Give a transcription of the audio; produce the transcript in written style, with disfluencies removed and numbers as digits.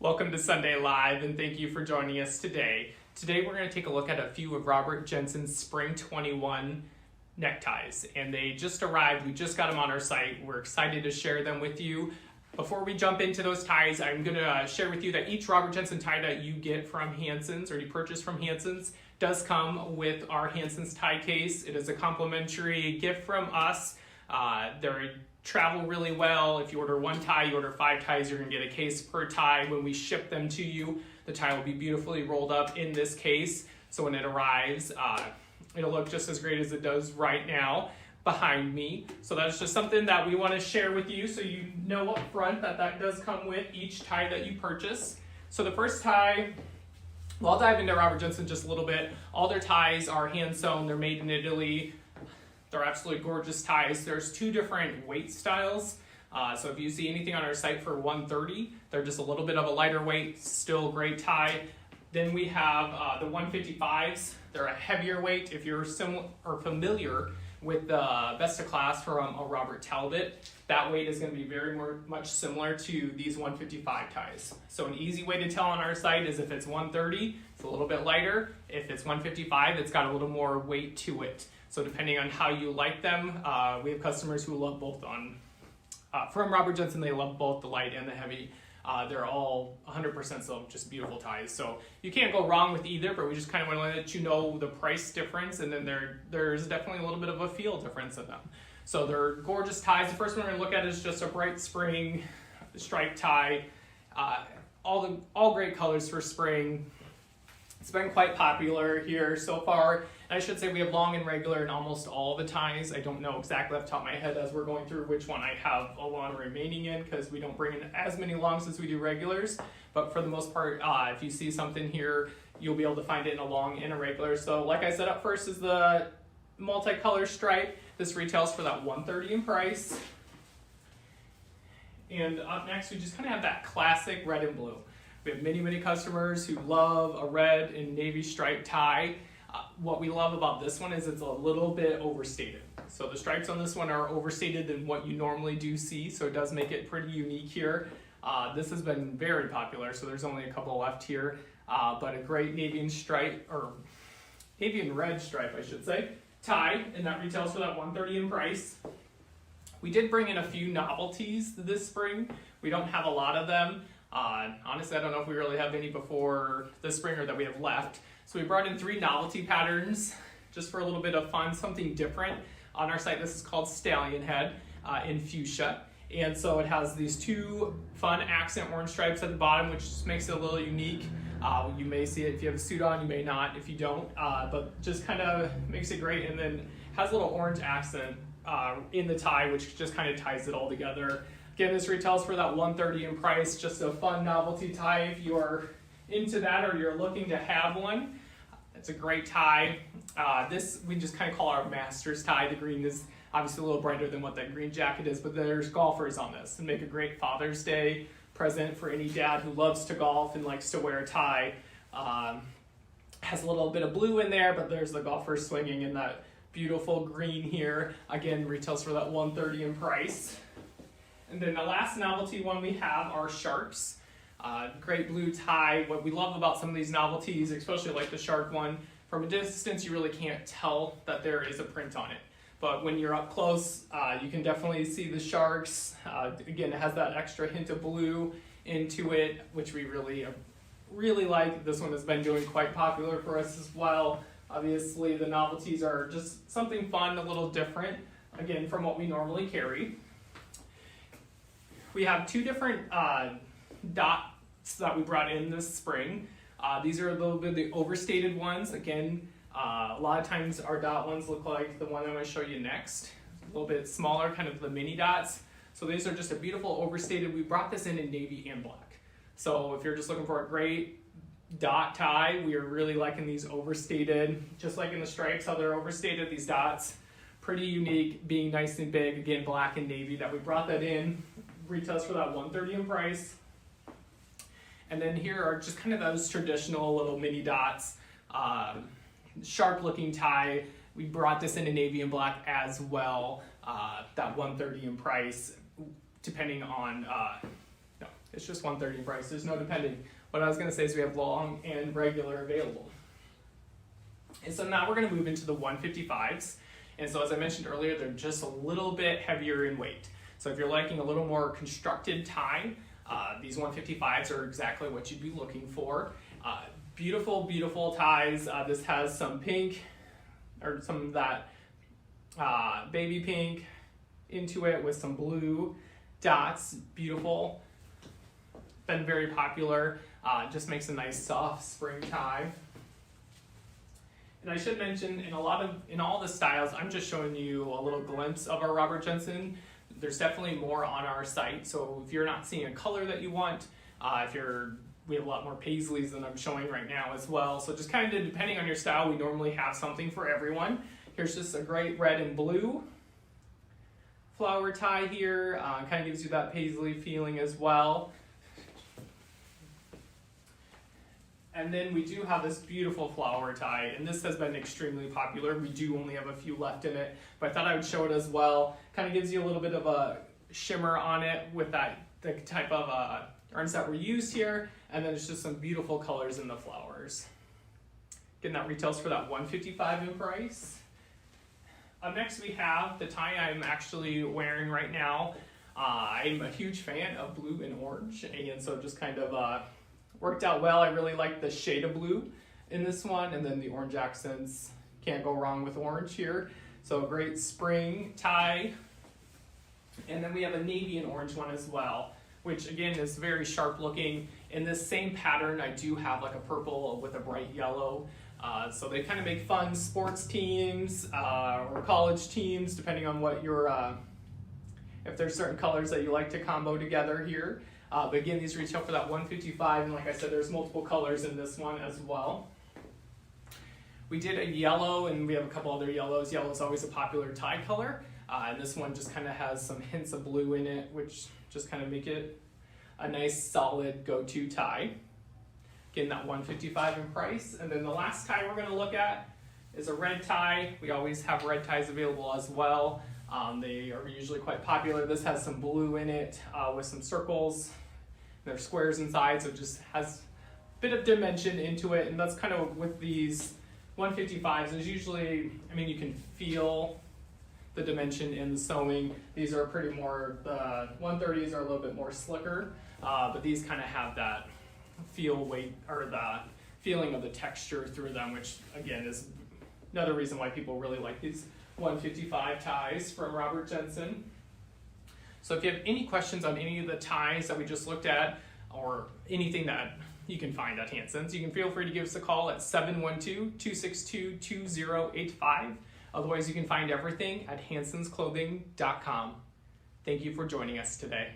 Welcome to Sunday Live, and thank you for joining us today. Today we're going to take a look at a few of Robert Jensen's Spring 21 neckties, and they just arrived. We just got them on our site. We're excited to share them with you. Before we jump into those ties, I'm going to share with you that each Robert Jensen tie that you get from Hanson's or you purchase from Hanson's does come with our Hanson's tie case. It is a complimentary gift from us. They travel really well. If you order one tie, you order 5 ties, you're going to get a case per tie. When we ship them to you, the tie will be beautifully rolled up in this case. So when it arrives, it'll look just as great as it does right now behind me. So that's just something that we want to share with you so you know up front that that does come with each tie that you purchase. So the first tie, well, I'll dive into Robert Jensen just a little bit. All their ties are hand sewn. They're made in Italy. They're absolutely gorgeous ties. There's 2 different weight styles. So if you see anything on our site for 130, they're just a little bit of a lighter weight, still great tie. Then we have the 155s. They're a heavier weight. If you're familiar with the Best of Class from a Robert Talbot, that weight is going to be very much similar to these 155 ties. So an easy way to tell on our site is if it's 130, it's a little bit lighter. If it's 155, it's got a little more weight to it. So depending on how you like them, we have customers who love both from Robert Jensen. They love both the light and the heavy. They're all 100% silk, just beautiful ties. So you can't go wrong with either, but we just kind of want to let you know the price difference, and then there's definitely a little bit of a feel difference in them. So they're gorgeous ties. The first one we're going to look at is just a bright spring striped tie. All great colors for spring. It's been quite popular here so far. And I should say we have long and regular in almost all the ties. I don't know exactly off the top of my head as we're going through which one I have a long remaining in, because we don't bring in as many longs as we do regulars. But for the most part, if you see something here, you'll be able to find it in a long and a regular. So like I said, up first is the multicolor stripe. This retails for that $130 in price. And up next, we just kind of have that classic red and blue. We have many customers who love a red and navy striped tie. What we love about this one is it's a little bit overstated. So the stripes on this one are overstated than what you normally do see, so it does make it pretty unique here. This has been very popular, so there's only a couple left here. But a great navy and stripe, or navy and red stripe, I should say, tie, and that retails for that $130 in price. We did bring in a few novelties this spring. We don't have a lot of them. Honestly, I don't know if we really have any before this spring or that we have left. So we brought in 3 novelty patterns just for a little bit of fun, something different. On our site, this is called Stallion Head in fuchsia. And so it has these 2 fun accent orange stripes at the bottom, which just makes it a little unique. You may see it if you have a suit on, you may not if you don't, but just kind of makes it great. And then has a little orange accent in the tie, which just kind of ties it all together. Again, this retails for that $130 in price, just a fun novelty tie if you are into that or you're looking to have one. It's a great tie. This we just kind of call our master's tie. The green is obviously a little brighter than what that green jacket is, but there's golfers on this and make a great Father's Day present for any dad who loves to golf and likes to wear a tie. Has a little bit of blue in there, but there's the golfers swinging in that beautiful green here. Again, retails for that $130 in price. And then the last novelty one we have are sharks. Great blue tie. What we love about some of these novelties, especially like the shark one, from a distance you really can't tell that there is a print on it. But when you're up close, you can definitely see the sharks. Again, it has that extra hint of blue into it, which we really like. This one has been doing quite popular for us as well. Obviously, the novelties are just something fun, a little different, again, from what we normally carry. We have 2 different dots that we brought in this spring. These are a little bit the overstated ones. Again, a lot of times our dot ones look like the one I'm going to show you next. A little bit smaller, kind of the mini dots. So these are just a beautiful overstated. We brought this in navy and black. So if you're just looking for a great dot tie, we are really liking these overstated. Just like in the stripes, how they're overstated, these dots. Pretty unique, being nice and big. Again, black and navy that we brought that in. Retails for that $130 in price. And then here are just kind of those traditional little mini dots, sharp looking tie. We brought this in navy and black as well, that $130 in price, depending on It's just $130 price. There's no depending. What I was going to say is we have long and regular available. And so now we're going to move into the 155s. And so as I mentioned earlier, they're just a little bit heavier in weight. So if you're liking a little more constructed tie, these 155s are exactly what you'd be looking for. Beautiful, beautiful ties. This has some pink, or some of that baby pink into it with some blue dots. Beautiful. Been very popular. Just makes a nice soft spring tie. And I should mention, in all the styles, I'm just showing you a little glimpse of our Robert Jensen. There's definitely more on our site, so if you're not seeing a color that you want, we have a lot more paisleys than I'm showing right now as well. So just kind of depending on your style, we normally have something for everyone. Here's just a great red and blue flower tie here. Kind of gives you that paisley feeling as well. And then we do have this beautiful flower tie, and this has been extremely popular. We do only have a few left in it, but I thought I would show it as well. Kind of gives you a little bit of a shimmer on it with the type of yarns that were used here, and then it's just some beautiful colors in the flowers. Again, that retails for that $155 in price. Up next we have the tie I'm actually wearing right now. I'm a huge fan of blue and orange, and so just kind of worked out well. I really like the shade of blue in this one, and then the orange accents. Can't go wrong with orange here. So a great spring tie. And then we have a navy and orange one as well, which again is very sharp looking. In this same pattern, I do have like a purple with a bright yellow. So they kind of make fun sports teams or college teams, depending on what your, if there's certain colors that you like to combo together here. But again, these retail for that $155, and like I said, there's multiple colors in this one as well. We did a yellow, and we have a couple other yellows. Yellow is always a popular tie color, and this one just kind of has some hints of blue in it, which just kind of make it a nice solid go-to tie. Again, that $155 in price. And then the last tie we're going to look at is a red tie. We always have red ties available as well. They are usually quite popular. This has some blue in it with some circles. There's squares inside, so it just has a bit of dimension into it. And that's kind of with these 155s. There's usually, I mean, you can feel the dimension in the sewing. These are pretty more, the 130s are a little bit more slicker, but these kind of have that weight, or the feeling of the texture through them, which again is another reason why people really like these 155 ties from Robert Jensen. So if you have any questions on any of the ties that we just looked at, or anything that you can find at Hanson's, you can feel free to give us a call at 712-262-2085. Otherwise, you can find everything at hansonsclothing.com. Thank you for joining us today.